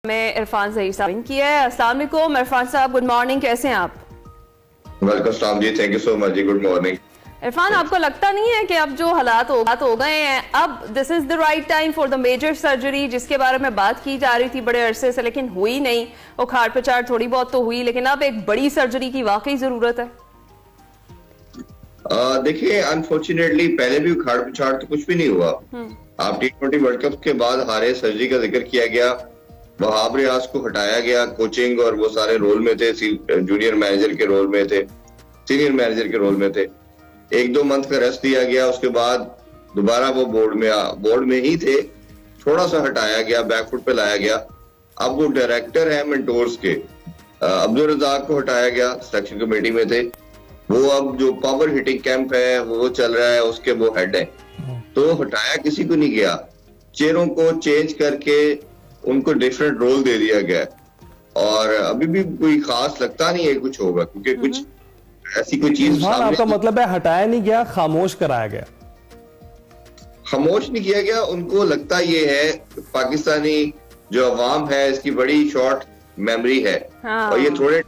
मैं इरफान ज़हीर साहब की है। अस्सलाम वालेकुम इरफान साहब, गुड मॉर्निंग, कैसे हैं आप? वेलकम सलाम जी, थैंक यू सो मच जी, गुड मॉर्निंग। इरफान, आपको लगता नहीं है कि अब जो हालात हो गए हैं, अब this is the right time for the major surgery, जिसके बारे में बात की जा रही थी बड़े अरसे से लेकिन हुई नहीं। वो खाड़ पचाड़ थोड़ी बहुत तो हुई, लेकिन अब एक बड़ी सर्जरी की वाकई जरूरत है। देखिए, अनफॉर्चुनेटली पहले भी उखाड़ पिछाड़ तो कुछ भी नहीं हुआ। आप T20 वर्ल्ड कप के बाद हारे सर्जरी का जिक्र किया गया, वहाब रियाज को हटाया गया, कोचिंग और वो सारे रोल में थे, जूनियर मैनेजर के रोल में थे, सीनियर मैनेजर के रोल में थे। 1-2 मंथ का रेस्ट दिया गया, उसके बाद दोबारा वो बोर्ड में ही थे, थोड़ा सा हटाया गया, बैकफुट पे लाया गया। अब वो डायरेक्टर है मेंटोर्स के, अब्दुल रज़ाक को हटाया गया, सिलेक्शन कमेटी में थे वो। अब जो पावर हिटिंग कैंप है वो चल रहा है, उसके वो हेड है। तो हटाया किसी को नहीं गया, चेयरों को चेंज करके उनको डिफरेंट रोल दे दिया गया, और अभी भी कोई खास लगता नहीं है कुछ होगा, क्योंकि कुछ ऐसी कोई चीज आपका मतलब है हटाया नहीं गया, खामोश कराया गया? खामोश नहीं किया गया। उनको लगता ये है पाकिस्तानी जो अवाम है इसकी बड़ी शॉर्ट मेमोरी है, हाँ। और ये थोड़े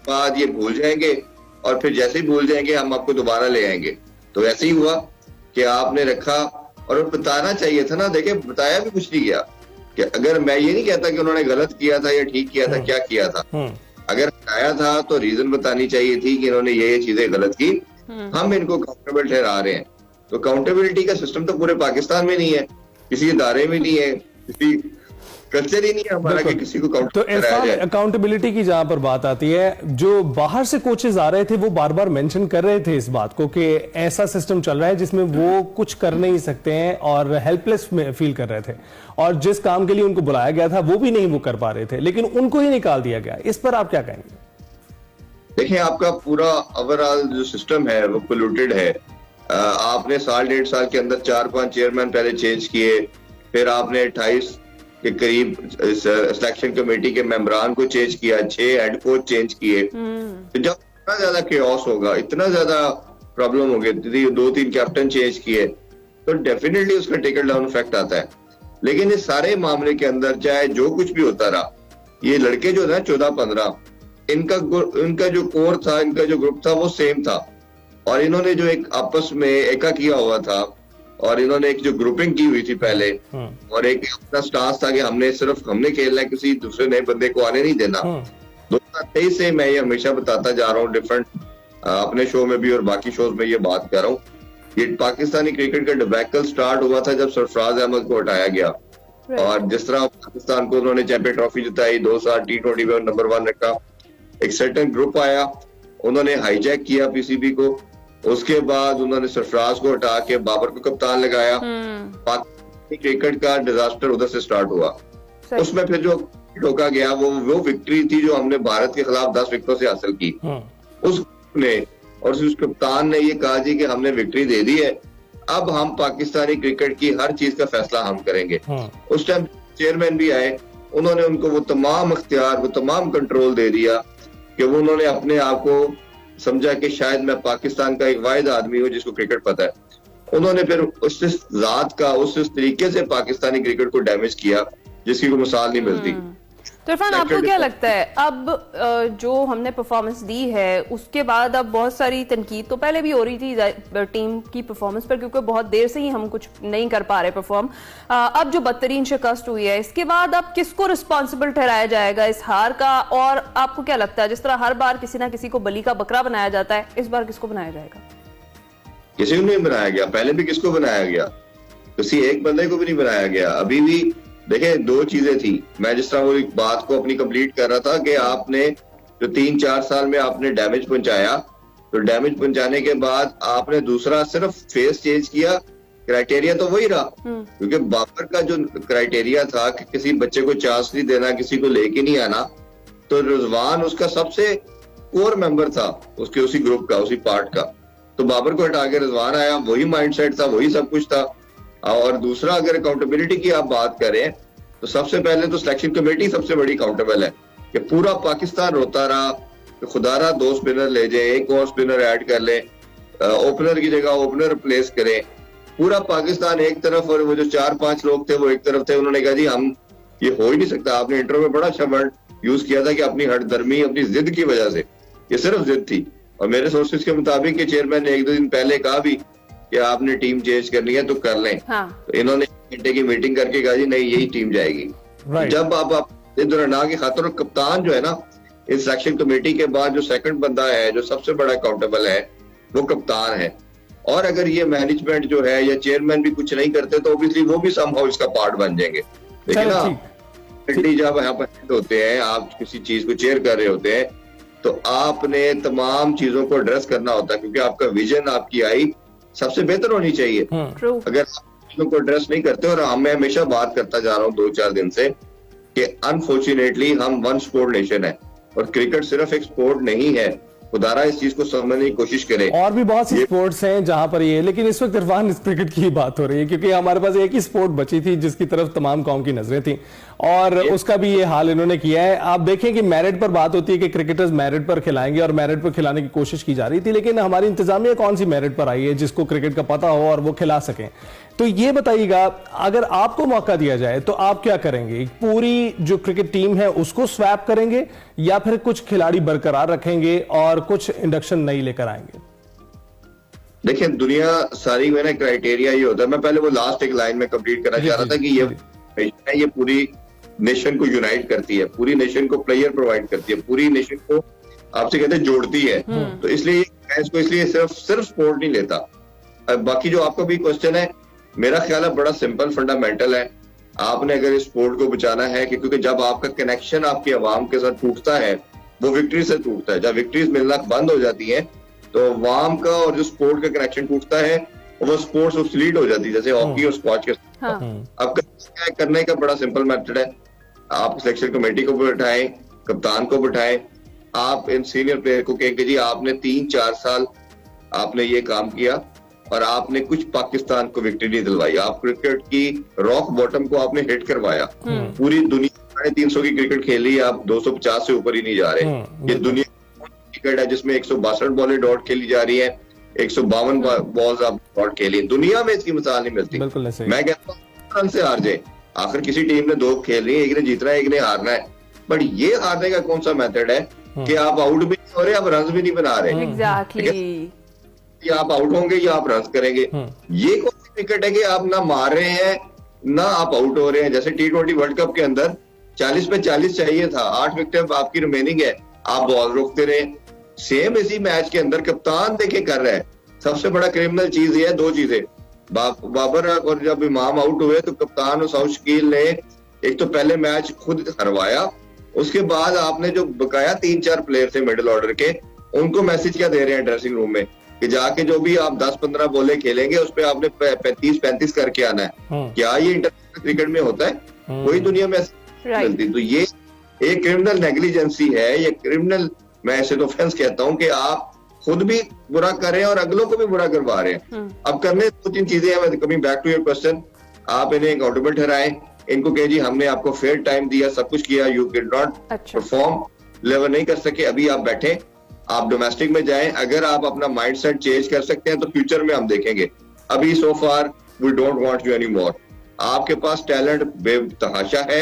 बाद ये भूल जाएंगे, और फिर जैसे ही भूल जाएंगे हम आपको दोबारा ले आएंगे। तो ऐसे ही हुआ कि आपने रखा, और बताना चाहिए था ना। देखिए, बताया भी कुछ नहीं गया कि अगर मैं ये नहीं कहता कि उन्होंने गलत किया था या ठीक किया था, क्या किया था। अगर हटाया था तो रीजन बतानी चाहिए थी कि इन्होंने ये चीजें गलत की, हम इनको काउंटेबल ठहरा रहे हैं। तो काउंटेबिलिटी का सिस्टम तो पूरे पाकिस्तान में नहीं है, किसी इदारे में नहीं है, किसी कल्चर ही नहीं है हमारा कि किसी को तो अकाउंटेबिलिटी की जहां पर बात आती है, जो बाहर से कोचेज आ रहे थे वो बार बार मेंशन कर रहे थे इस बात को कि ऐसा सिस्टम चल रहा है जिसमें वो कुछ कर नहीं सकते हैं और हेल्पलेस फील कर रहे थे, और जिस काम के लिए उनको बुलाया गया था वो भी नहीं वो कर पा रहे थे, लेकिन उनको ही निकाल दिया गया। इस पर आप क्या कहेंगे? देखिए, आपका पूरा ओवरऑल जो सिस्टम है वो पोल्यूटेड है। आपने 1.5 साल के अंदर 4-5 चेयरमैन पहले चेंज किए, फिर आपने 28 के करीब सिलेक्शन कमेटी के मेंबरान को चेंज किया, 6 हेड कोच चेंज किए। तो जब इतना ज्यादा केओस होगा, इतना ज्यादा प्रॉब्लम होगी, 2-3 कैप्टन चेंज किए, तो डेफिनेटली उसका टिकल डाउन इफेक्ट आता है। लेकिन इस सारे मामले के अंदर चाहे जो कुछ भी होता रहा, ये लड़के जो है 14-15, इनका जो कोर था, इनका जो ग्रुप था वो सेम था, और इन्होंने जो एक आपस में एका किया हुआ था, और इन्होंने एक जो ग्रुपिंग की हुई थी पहले, और एक अपना स्टांस था कि हमने खेलना है, किसी दूसरे नए बंदे को आने नहीं देना। 2023 से मैं ये हमेशा बताता जा रहा हूँ, डिफरेंट अपने शो में भी और बाकी शोज में ये बात कर रहा हूँ। ये पाकिस्तानी क्रिकेट का डिबैकल स्टार्ट हुआ था जब सरफराज अहमद को हटाया गया, और जिस तरह पाकिस्तान को उन्होंने चैंपियन ट्रॉफी जिताई, 2 साल T20 में नंबर 1 रखा, एक सर्टेन ग्रुप आया, उन्होंने हाईजैक किया पीसीबी को, उसके बाद उन्होंने सरफराज को हटा के बाबर को कप्तान लगाया। पाकिस्तानी क्रिकेट का डिजास्टर उधर से स्टार्ट हुआ। उसमें फिर जो ठोका गया वो विक्ट्री थी जो हमने भारत के खिलाफ 10 विकेटों से हासिल की। उसने और उस कप्तान ने ये कहा जी कि हमने विक्ट्री दे दी है, अब हम पाकिस्तानी क्रिकेट की हर चीज का फैसला हम करेंगे। उस टाइम चेयरमैन भी आए, उन्होंने उनको वो तमाम अख्तियार, वो तमाम कंट्रोल दे दिया कि वो उन्होंने अपने आप को समझा कि शायद मैं पाकिस्तान का एक वाहिद आदमी हूँ जिसको क्रिकेट पता है। उन्होंने फिर उस जात का उस तरीके से पाकिस्तानी क्रिकेट को डैमेज किया जिसकी कोई मिसाल नहीं मिलती। तो इरफान, आपको क्या लगता है अब जो हमने परफॉर्मेंस दी है उसके बाद अब बहुत सारी तनकीद तो पहले भी हो रही थी टीम की परफॉर्मेंस पर, क्योंकि बहुत देर से ही हम कुछ नहीं कर पा रहे परफॉर्म। अब जो बदतरीन शिकस्त हुई है, इसके बाद अब किसको रिस्पॉन्सिबल ठहराया जाएगा इस हार का? और आपको क्या लगता है, जिस तरह हर बार किसी ना किसी को बली का बकरा बनाया जाता है, इस बार किसको बनाया जाएगा? किसी को नहीं बनाया गया, पहले भी किसको बनाया गया? किसी एक बंदे को भी नहीं बनाया गया। अभी भी देखिए, 2 चीजें थी। मैं जिस तरह वो एक बात को अपनी कंप्लीट कर रहा था कि आपने जो 3-4 साल में आपने डैमेज पहुंचाया, तो डैमेज पहुंचाने के बाद आपने दूसरा सिर्फ फेस चेंज किया, क्राइटेरिया तो वही रहा। क्योंकि बाबर का जो क्राइटेरिया था कि किसी बच्चे को चांस नहीं देना, किसी को लेके नहीं आना, तो रिजवान उसका सबसे कोर मेंबर था, उसके उसी ग्रुप का, उसी पार्ट का। तो बाबर को हटा के रिजवान आया, वही माइंडसेट था, वही सब कुछ था। और दूसरा, अगर अकाउंटेबिलिटी की आप बात करें तो सबसे पहले तो सिलेक्शन कमेटी सबसे बड़ी अकाउंटेबल है कि पूरा पाकिस्तान रोता रहा कि खुदारा 2 स्पिनर ले जाए, एक और स्पिनर ऐड कर ले, ओपनर की जगह ओपनर प्लेस करें। पूरा पाकिस्तान एक तरफ और वो जो 4-5 लोग थे वो एक तरफ थे। उन्होंने कहा जी हम ये हो ही नहीं सकता। आपने इंटरव्यू में बड़ा अच्छा वर्ड यूज किया था कि अपनी हठधर्मी, अपनी जिद की वजह से, ये सिर्फ जिद थी। और मेरे सोर्सेज के मुताबिक कि चेयरमैन ने 1-2 दिन पहले कहा भी कि आपने टीम चेंज करनी है तो कर लें। हाँ। तो इन्होंने 1 घंटे की मीटिंग करके कहा जी नहीं यही टीम जाएगी। जब आप दुराना की खातर, कप्तान जो है ना इस सिलेक्शन कमेटी के बाद जो सेकंड बंदा है, जो सबसे बड़ा अकाउंटेबल है, वो कप्तान है। और अगर ये मैनेजमेंट जो है या चेयरमैन भी कुछ नहीं करते तो ऑब्वियसली वो भी समहाउ इसका पार्ट बन जाएंगे। लेकिन ना जब यहाँ पर होते हैं, आप किसी चीज को चेयर कर रहे होते हैं तो आपने तमाम चीजों को एड्रेस करना होता है, क्योंकि आपका विजन, आपकी आई सबसे बेहतर होनी चाहिए। अगर आप चीजों को एड्रेस नहीं करते, और मैं हमेशा बात करता जा रहा हूँ 2-4 दिन से कि अनफॉर्चुनेटली हम वन स्पोर्ट नेशन है, और क्रिकेट सिर्फ एक स्पोर्ट नहीं है। खुदारा इस चीज को समझने की कोशिश करें। और भी बहुत सी स्पोर्ट्स हैं जहां पर ये, लेकिन इस वक्त इरफान इस क्रिकेट की बात हो रही है, क्योंकि हमारे पास एक ही स्पोर्ट बची थी जिसकी तरफ तमाम कौम की नजरें थी, और उसका भी ये हाल इन्होंने किया है। आप देखें कि मेरिट पर बात होती है कि क्रिकेटर्स मेरिट पर खिलाएंगे, और मेरिट पर खिलाने की कोशिश की जा रही थी, लेकिन हमारी इंतजामिया कौन सी मेरिट पर आई है जिसको क्रिकेट का पता हो और वो खिला सकें? तो ये बताइएगा, अगर आपको मौका दिया जाए तो आप क्या करेंगे? पूरी जो क्रिकेट टीम है उसको स्वैप करेंगे, या फिर कुछ खिलाड़ी बरकरार रखेंगे और कुछ इंडक्शन नहीं लेकर आएंगे? देखिए, दुनिया सारी में ना क्राइटेरिया ये होता है। मैं पहले वो लास्ट एक लाइन में कंप्लीट करना चाह रहा था कि ये पूरी नेशन को यूनाइट करती है, पूरी नेशन को प्लेयर प्रोवाइड करती है, पूरी नेशन को आपसे कहते हैं जोड़ती है। तो इसलिए मैं इसको इसलिए सिर्फ स्पोर्ट नहीं लेता। बाकी जो आपका भी क्वेश्चन है, मेरा ख्याल है बड़ा सिंपल फंडामेंटल है। आपने अगर इस स्पोर्ट को बचाना है, क्योंकि जब आपका कनेक्शन आपकी आवाम के साथ टूटता है वो विक्ट्री से टूटता है। जब विक्ट्रीज मिलना बंद हो जाती है तो आवाम का और जो स्पोर्ट का कनेक्शन टूटता है, वो स्पोर्ट्स ऑब्सोलीट हो जाती है, जैसे हॉकी और स्क्वॉश के साथ। अब करने का बड़ा सिंपल मेथड है। आप सिलेक्शन कमेटी को बैठाएं, कप्तान को बैठाएं, आप इन सीनियर प्लेयर को कहेंगे जी आपने 3-4 साल आपने ये काम किया और आपने कुछ पाकिस्तान को विक्ट्री नहीं दिलवाई। आप क्रिकेट की रॉक बॉटम को आपने हिट करवाया। पूरी दुनिया 350 की क्रिकेट खेली, आप 250 से ऊपर ही नहीं जा रहे। ये दुनिया क्रिकेट है जिसमें 162 बॉलें डॉट खेली जा रही है, 152 बॉल्स आप डॉट खेली। दुनिया में इसकी मिसाल नहीं मिलती। मैं कहता हूँ रन से हार जाए, आखिर किसी टीम ने 2 खेलनी है, एक ने जीतना है, एक ने हारना है। बट ये हारने का कौन सा मेथड है कि आप आउट भी नहीं हो रहे, आप रन भी नहीं बना रहे। एग्जैक्टली। या आप आउट होंगे या आप रन करेंगे। ये कौन सी क्रिकेट है कि आप ना मार रहे हैं ना आप आउट हो रहे हैं? जैसे T20 वर्ल्ड कप के अंदर 40 पे 40 चाहिए था, 8 विकेट आपकी रिमेनिंग है, आप बॉल रोकते रहे। सेम इसी मैच के अंदर कप्तान देखे कर रहा है। सबसे बड़ा क्रिमिनल चीज ये है, 2 चीजें। बाबर और जब इमाम आउट हुए तो कप्तान और साउथ शकील ने एक तो पहले मैच खुद हरवाया, उसके बाद आपने जो बकाया 3-4 प्लेयर थे मिडिल ऑर्डर के, उनको मैसेज क्या दे रहे हैं ड्रेसिंग रूम में कि जाके जो भी आप 10-15 बॉलें खेलेंगे उस पर आपने 35-35 करके आना है। क्या ये इंटरनेशनल क्रिकेट में होता है? कोई दुनिया में मिलती। तो ये एक क्रिमिनल नेग्लिजेंसी है, ये क्रिमिनल, मैं ऐसे तो ऑफेंस कहता हूं कि आप खुद भी बुरा कर रहे हैं और अगलों को भी बुरा करवा रहे हैं। अब करने 2-3 चीजें हैं। Coming back to your question, आप इन्हें अकाउंटेबल ठहराएं, इनको कहे जी हमने आपको फेयर टाइम दिया, सब कुछ किया, you did not perform, level नहीं कर सके, अभी आप बैठे, आप डोमेस्टिक में जाएं। अगर आप अपना माइंडसेट चेंज कर सकते हैं तो फ्यूचर में हम देखेंगे। अभी so far we don't want you any more. आपके पास टैलेंट बेतहाशा है।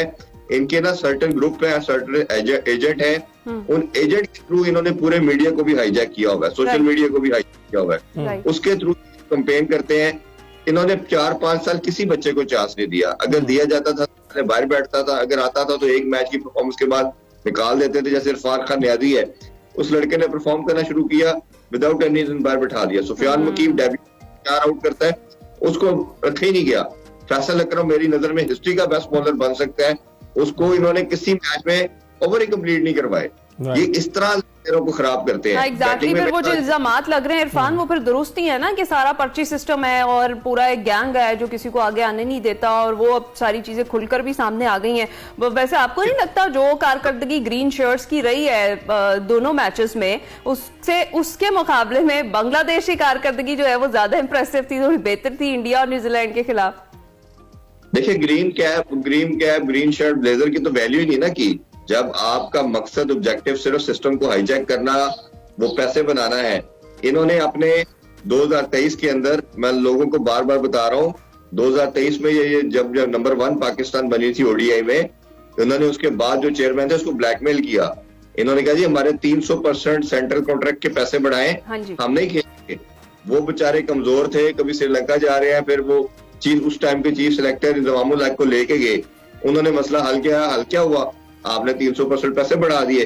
इनके ना सर्टेन ग्रुप है, सर्टेन एजेंट है, उन एजेंट के थ्रू इन्होंने पूरे मीडिया को भी हाईजैक किया हुआ है, सोशल मीडिया को भी हाईजैक किया हुआ है। उसके थ्रू कैंपेन करते हैं। इन्होंने 4-5 साल किसी बच्चे को चांस नहीं दिया। अगर दिया जाता था तो बाहर बैठता था, अगर आता था तो एक मैच की परफॉर्मेंस के बाद निकाल देते थे। जैसे इरफान खान न्याजी है, उस लड़के ने परफॉर्म करना शुरू किया, विदाउट एनी रीजन बाहर बैठा दिया। सुफियान मुकीम डेब्यू 4 आउट करता है, उसको रखा ही नहीं गया। फैसल अकरम मेरी नजर में हिस्ट्री का बेस्ट बॉलर बन सकता है, उसको इन्होंने किसी मैच में ओवर ही कंप्लीट नहीं करवाए। ये इस तरह प्लेयरों को खराब करते हैं। एग्जैक्टली। फिर वो जो इल्जामात लग रहे हैं इरफान, वो फिर दुरुस्त ही है ना कि सारा पर्ची सिस्टम है और पूरा एक गैंग है जो किसी को आगे आने नहीं देता, और वो अब सारी चीजें खुलकर भी सामने आ गई हैं। वैसे आपको नहीं लगता जो कारकर्दगी ग्रीन शर्ट्स की रही है दोनों मैचेस में, उसके मुकाबले में बांग्लादेश की कारकर्दगी जो है वो ज्यादा इंप्रेसिव थी, थोड़ी बेहतर थी इंडिया और न्यूजीलैंड के खिलाफ? देखिए, green cap, green shirt, blazer की तो वैल्यू ही नहीं ना की। जब आपका मकसद, ऑब्जेक्टिव सिर्फ सिस्टम को हाईजैक करना, वो पैसे बनाना है। इन्होंने अपने 2023 के अंदर, मैं लोगों को बार बार बता रहा हूं, 2023 में ये जब नंबर 1 पाकिस्तान बनी थी ओडीआई में, इन्होंने उसके बाद जो चेयरमैन थे उसको ब्लैकमेल किया। इन्होंने कहा जी हमारे 300% सेंट्रल कॉन्ट्रैक्ट के पैसे बढ़ाएं, हाँ जी। हम नहीं खेलेंगे। वो बेचारे कमजोर थे, कभी श्रीलंका जा रहे हैं, फिर वो उस टाइम के चीफ सिलेक्टर इंतजामुल हक को लेके गए, उन्होंने मसला हल क्या हुआ, आपने 300% पैसे बढ़ा दिए,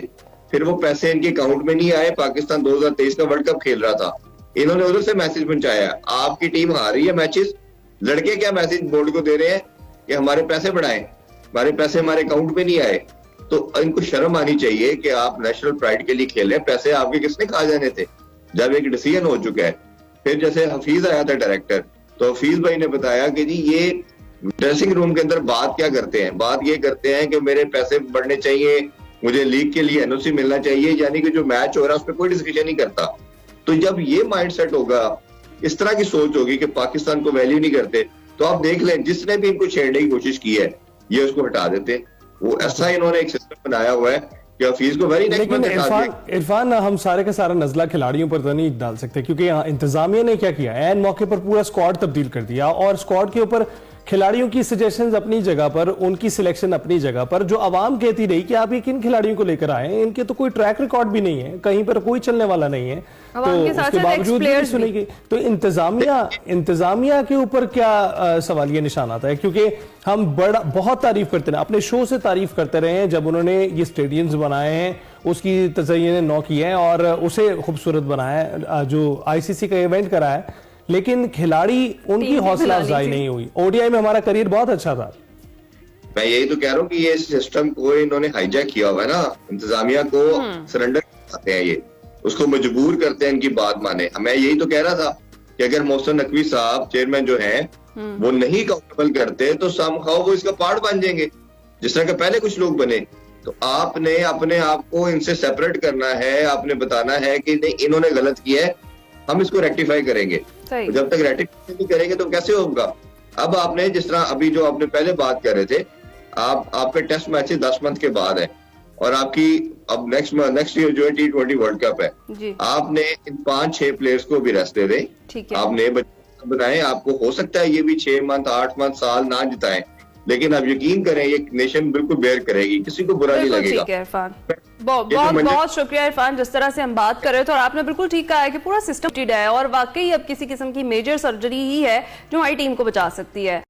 फिर वो पैसे इनके अकाउंट में नहीं आए। पाकिस्तान 2023 का वर्ल्ड कप खेल रहा था, इन्होंने उधर से मैसेज पहुंचाया आपकी टीम हार रही है मैचेस, लड़के क्या मैसेज बोर्ड को दे रहे हैं कि हमारे पैसे बढ़ाएं, हमारे पैसे हमारे अकाउंट में नहीं आए। तो इनको शर्म आनी चाहिए कि आप नेशनल प्राइड के लिए खेले, पैसे आपके किसने खा जाने थे जब एक डिसीजन हो चुका है। फिर जैसे हफीज आया था डायरेक्टर, तो हफीज भाई ने बताया कि जी ये ड्रेसिंग रूम के अंदर बात क्या करते हैं, बात ये करते हैं कि मेरे पैसे बढ़ने चाहिए, मुझे लीग के लिए एनओसी मिलना चाहिए, यानी कि जो मैच हो रहा है उस पर कोई डिस्कशन नहीं करता। तो जब ये माइंडसेट होगा, इस तरह की सोच होगी कि पाकिस्तान को वैल्यू नहीं करते, तो आप देख लें जिसने भी इनको छेड़ने की कोशिश की है ये उसको हटा देते। वो ऐसा इन्होंने एक सिस्टम बनाया हुआ है कि हफीज को वेरी नेक्स्ट लेकिन इरफान हम सारे का सारा नजला खिलाड़ियों पर तो नहीं डाल सकते, क्योंकि यहाँ इंतजामिया ने क्या किया, एन मौके पर पूरा स्क्वाड तब्दील कर दिया और स्क्वाड के ऊपर खिलाड़ियों की सजेशंस अपनी जगह पर, उनकी सिलेक्शन अपनी जगह पर। जो आवाम कहती रही कि आप ये किन खिलाड़ियों को लेकर आए हैं, इनके तो कोई ट्रैक रिकॉर्ड भी नहीं है, कहीं पर कोई चलने वाला नहीं है, तो उसके बावजूद भी सुनी गई। तो इंतजामिया के ऊपर क्या सवालिया निशान आता है, क्योंकि हम बहुत तारीफ करते हैं, अपने शो से तारीफ करते रहे हैं जब उन्होंने ये स्टेडियम्स बनाए हैं, उसकी तज़य्युन नौ की है और उसे खूबसूरत बनाया है, जो आईसीसी का इवेंट करा है, लेकिन खिलाड़ी उनकी हौसला अफजाई नहीं हुई। ओडीआई में हमारा करियर बहुत अच्छा था। मैं यही तो कह रहा हूँ कि ये सिस्टम को इन्होंने हाईजैक किया हुआ है ना, इंतजामिया को सरेंडर करते हैं, ये उसको मजबूर करते हैं इनकी बात माने। मैं यही तो कह रहा था कि अगर मोहसिन नकवी साहब चेयरमैन जो हैं वो नहीं अकाउंटेबल करते तो समहाउ वो इसका पार्ट बन जाएंगे, जिस तरह के पहले कुछ लोग बने। तो आपने अपने आप को इनसे सेपरेट करना है, आपने बताना है कि नहीं इन्होंने गलत किया है, हम इसको रेक्टिफाई करेंगे। तो जब तक रेक्टिफाई नहीं करेंगे तो कैसे होगा। अब आपने जिस तरह अभी जो आपने पहले बात कर रहे थे, आपके टेस्ट मैचेस 10 मंथ के बाद है और आपकी अब नेक्स्ट ईयर जो है T20 वर्ल्ड कप है, आपने इन 5-6 प्लेयर्स को भी रेस्ट दे दें, आपने बनाए। आपको हो सकता है ये भी 6 मंथ 8 मंथ साल ना जिताएं, लेकिन आप यकीन करें ये नेशन बिल्कुल बेयर करेगी, किसी को बुरा नहीं लगेगा। ठीक है इरफान, बहुत शुक्रिया इरफान, जिस तरह से हम बात कर रहे थे और आपने बिल्कुल ठीक कहा है कि पूरा सिस्टम है और वाकई अब किसी किस्म की मेजर सर्जरी ही है जो हमारी टीम को बचा सकती है।